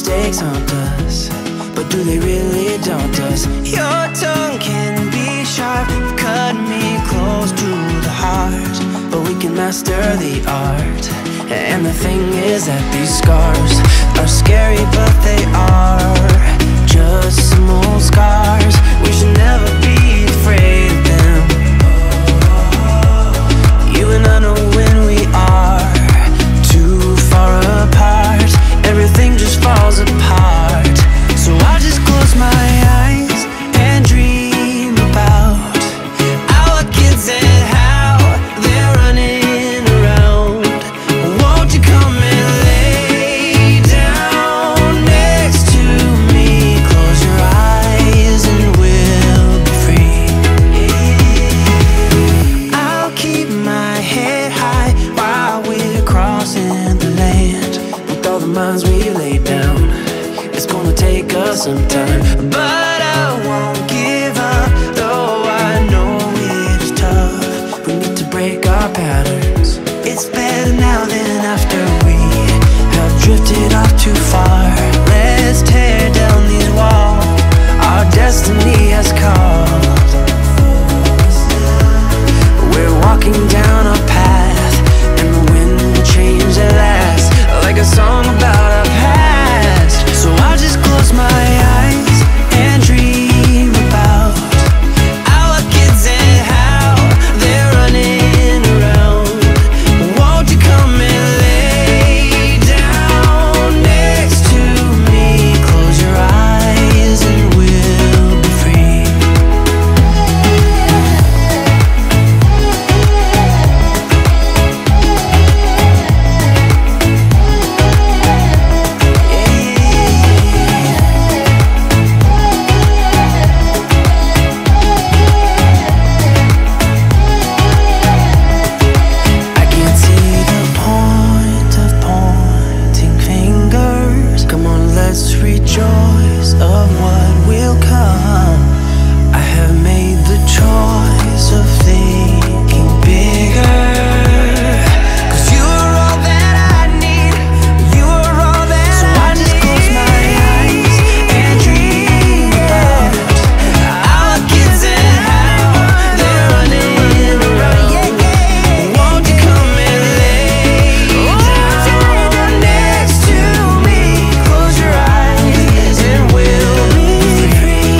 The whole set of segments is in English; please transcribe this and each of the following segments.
mistakes haunt us, but do they really daunt us? Your tongue can be sharp, you've cut me close to the heart, but we can master the art. And the thing is that these scars are scary, but they are just some old scars. We should never be afraid of them. You and I know when we are too far apart, everything just falls apart. So I just close my eyes and dream about our kids and how they're running around. Won't you come and lay down next to me? Close your eyes and we'll be free. I'll keep my head high while we're crossing the land. With all the minds we laid down, it's gonna take us some time, but I won't give up, though I know it is tough. We need to break our patterns. It's better now than after we have drifted off too far. Let's tear down these walls, our destiny has called. We're walking down a path, and the wind will change at last, like a song about our past. So I just close my eyes and dream about our kids and how they're running around. Won't you come and lay down next to me? Close your eyes and we'll be free. I can't see the point of pointing fingers. Come on, let's rejoice of what will come. I have made the choice of thinking bigger, 'cause you are all that I need, you are all that I need. So I just close my eyes and dream about our kids and how they're running around. Won't you come and lay down next to me? Close your eyes and we'll be free.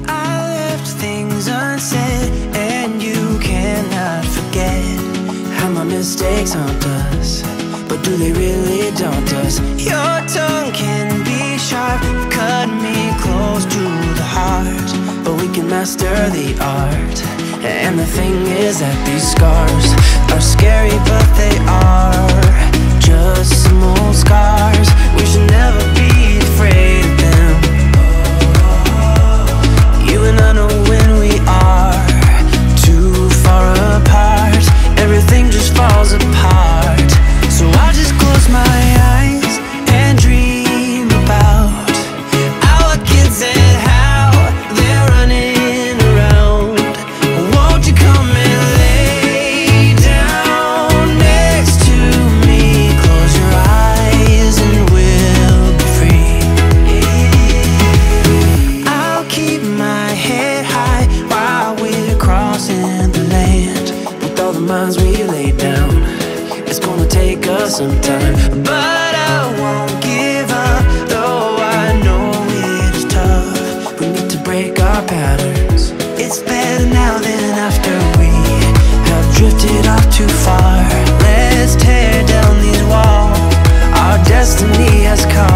I left things unsaid, and you cannot forget how my mistakes haunt us, but do they really daunt us? Your tongue can be sharp, you've cut me close to the heart, but we can master the art. And the thing is that these scars are scary, but they are just some old scars. We should never be afraid of them. You and I know when we are too far apart, everything just falls apart. So I just close my eyes and dream about our kids and how they're running around. Won't you come and lay down next to me? Close your eyes and we'll be free. I'll keep my head high while we're crossing the land. With all the minds we laid down, it's gonna take us some time, but I won't give up, though I know it is tough. We need to break our patterns. It's better now than after we have drifted off too far. Let's tear down these walls, our destiny has come.